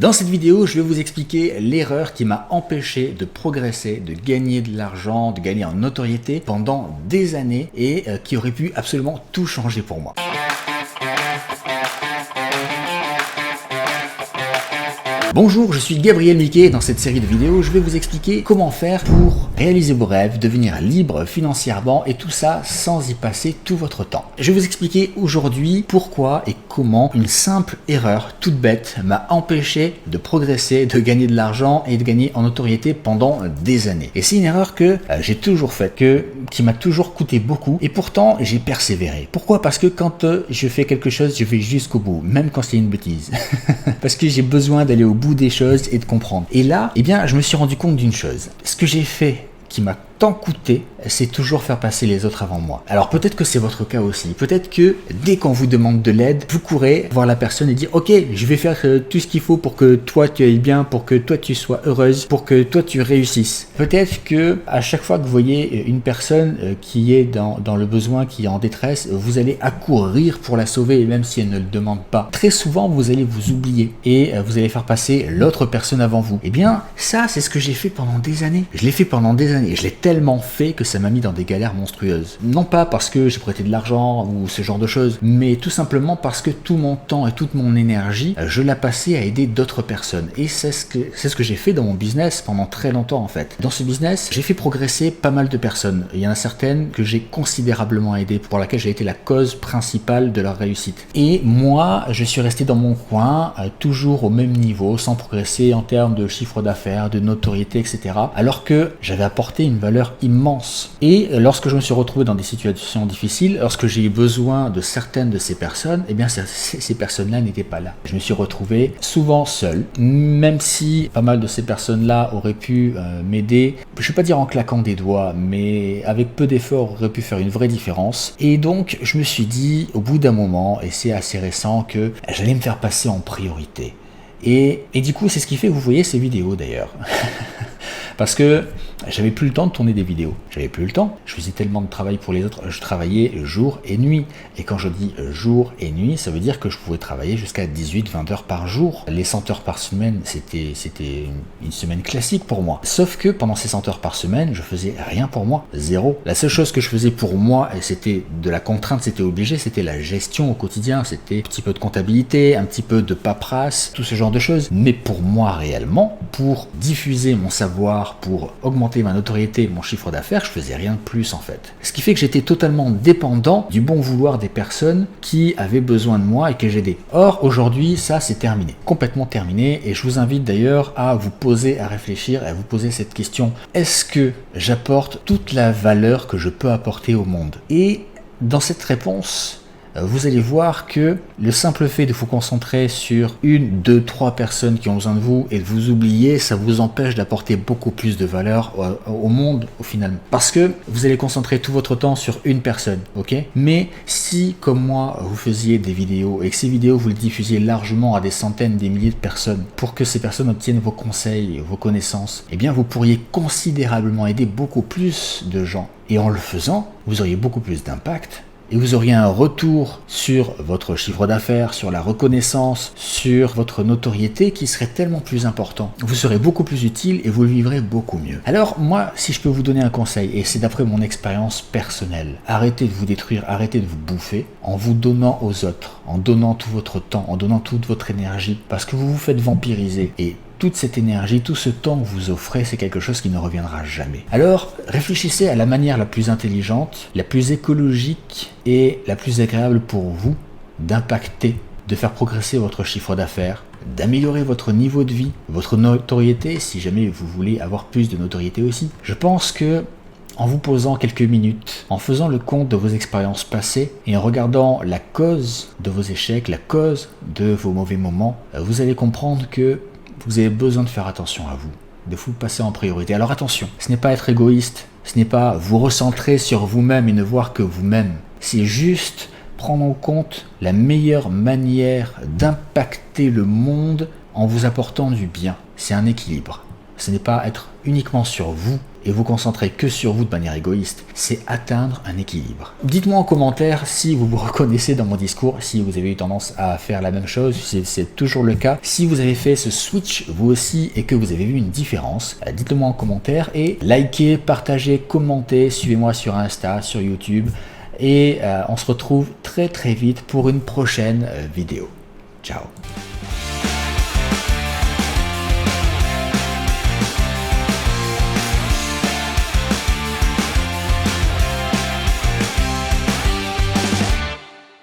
Dans cette vidéo, je vais vous expliquer l'erreur qui m'a empêché de progresser, de gagner de l'argent, de gagner en notoriété pendant des années et qui aurait pu absolument tout changer pour moi. Bonjour, je suis Gabriel Miquet. Dans cette série de vidéos, je vais vous expliquer comment faire pour réaliser vos rêves, devenir libre financièrement et tout ça sans y passer tout votre temps. Je vais vous expliquer aujourd'hui pourquoi et comment une simple erreur toute bête m'a empêché de progresser, de gagner de l'argent et de gagner en notoriété pendant des années. Et c'est une erreur que j'ai toujours faite, qui m'a toujours coûté beaucoup et pourtant j'ai persévéré. Pourquoi? Parce que quand je fais quelque chose, je vais jusqu'au bout, même quand c'est une bêtise. Parce que j'ai besoin d'aller au bout des choses et de comprendre. Et là, eh bien, je me suis rendu compte d'une chose. Ce que j'ai fait qui m'a tant coûté, c'est toujours faire passer les autres avant moi. Alors peut-être que c'est votre cas aussi. Peut-être que dès qu'on vous demande de l'aide, vous courez voir la personne et dire « Ok, je vais faire tout ce qu'il faut pour que toi tu ailles bien, pour que toi tu sois heureuse, pour que toi tu réussisses. » Peut-être que à chaque fois que vous voyez une personne qui est dans le besoin, qui est en détresse, vous allez accourir pour la sauver, même si elle ne le demande pas. Très souvent, vous allez vous oublier et vous allez faire passer l'autre personne avant vous. Eh bien, ça, c'est ce que j'ai fait pendant des années. Je l'ai fait pendant des années. Je l'ai tellement fait que ça m'a mis dans des galères monstrueuses. Non pas parce que j'ai prêté de l'argent ou ce genre de choses, mais tout simplement parce que tout mon temps et toute mon énergie, je la passais à aider d'autres personnes. Et c'est ce que j'ai fait dans mon business pendant très longtemps en fait. Dans ce business, j'ai fait progresser pas mal de personnes. Il y en a certaines que j'ai considérablement aidées, pour laquelle j'ai été la cause principale de leur réussite. Et moi, je suis resté dans mon coin, toujours au même niveau, sans progresser en termes de chiffre d'affaires, de notoriété, etc. Alors que j'avais apporté une valeur immense. Et lorsque je me suis retrouvé dans des situations difficiles, lorsque j'ai eu besoin de certaines de ces personnes, eh bien ces personnes-là n'étaient pas là. Je me suis retrouvé souvent seul, même si pas mal de ces personnes-là auraient pu m'aider, je ne vais pas dire en claquant des doigts, mais avec peu d'efforts auraient pu faire une vraie différence. Et donc je me suis dit au bout d'un moment, et c'est assez récent, que j'allais me faire passer en priorité. Et du coup, c'est ce qui fait que vous voyez ces vidéos d'ailleurs. Parce que j'avais plus le temps de tourner des vidéos. J'avais plus le temps. Je faisais tellement de travail pour les autres. Je travaillais jour et nuit. Et quand je dis jour et nuit, ça veut dire que je pouvais travailler jusqu'à 18-20 heures par jour. Les 100 heures par semaine, c'était une semaine classique pour moi. Sauf que pendant ces 100 heures par semaine, je faisais rien pour moi. Zéro. La seule chose que je faisais pour moi, et c'était de la contrainte, c'était obligé, c'était la gestion au quotidien. C'était un petit peu de comptabilité, un petit peu de paperasse, tout ce genre de choses. Mais pour moi réellement, pour diffuser mon savoir, pour augmenter ma notoriété, mon chiffre d'affaires, je faisais rien de plus en fait. Ce qui fait que j'étais totalement dépendant du bon vouloir des personnes qui avaient besoin de moi et que j'aidais. Or, aujourd'hui, ça c'est terminé, complètement terminé, et je vous invite d'ailleurs à vous poser, à réfléchir, à vous poser cette question. Est-ce que j'apporte toute la valeur que je peux apporter au monde? Et dans cette réponse, vous allez voir que le simple fait de vous concentrer sur 1, 2, 3 personnes qui ont besoin de vous et de vous oublier, ça vous empêche d'apporter beaucoup plus de valeur au monde au final. Parce que vous allez concentrer tout votre temps sur une personne, ok? Mais si, comme moi, vous faisiez des vidéos et que ces vidéos vous les diffusiez largement à des centaines, des milliers de personnes pour que ces personnes obtiennent vos conseils, vos connaissances, eh bien vous pourriez considérablement aider beaucoup plus de gens. Et en le faisant, vous auriez beaucoup plus d'impact. Et vous auriez un retour sur votre chiffre d'affaires, sur la reconnaissance, sur votre notoriété qui serait tellement plus important. Vous serez beaucoup plus utile et vous le vivrez beaucoup mieux. Alors moi, si je peux vous donner un conseil, et c'est d'après mon expérience personnelle, arrêtez de vous détruire, arrêtez de vous bouffer en vous donnant aux autres, en donnant tout votre temps, en donnant toute votre énergie, parce que vous vous faites vampiriser. Et toute cette énergie, tout ce temps que vous offrez, c'est quelque chose qui ne reviendra jamais. Alors, réfléchissez à la manière la plus intelligente, la plus écologique et la plus agréable pour vous d'impacter, de faire progresser votre chiffre d'affaires, d'améliorer votre niveau de vie, votre notoriété, si jamais vous voulez avoir plus de notoriété aussi. Je pense que en vous posant quelques minutes, en faisant le compte de vos expériences passées et en regardant la cause de vos échecs, la cause de vos mauvais moments, vous allez comprendre que vous avez besoin de faire attention à vous, de vous passer en priorité. Alors attention, ce n'est pas être égoïste, ce n'est pas vous recentrer sur vous-même et ne voir que vous-même. C'est juste prendre en compte la meilleure manière d'impacter le monde en vous apportant du bien. C'est un équilibre. ce n'est pas être uniquement sur vous et vous concentrer que sur vous de manière égoïste, c'est atteindre un équilibre. Dites-moi en commentaire si vous vous reconnaissez dans mon discours, si vous avez eu tendance à faire la même chose, si c'est toujours le cas, si vous avez fait ce switch vous aussi et que vous avez vu une différence, dites-le moi en commentaire et likez, partagez, commentez, suivez-moi sur Insta, sur YouTube et on se retrouve très vite pour une prochaine vidéo. Ciao.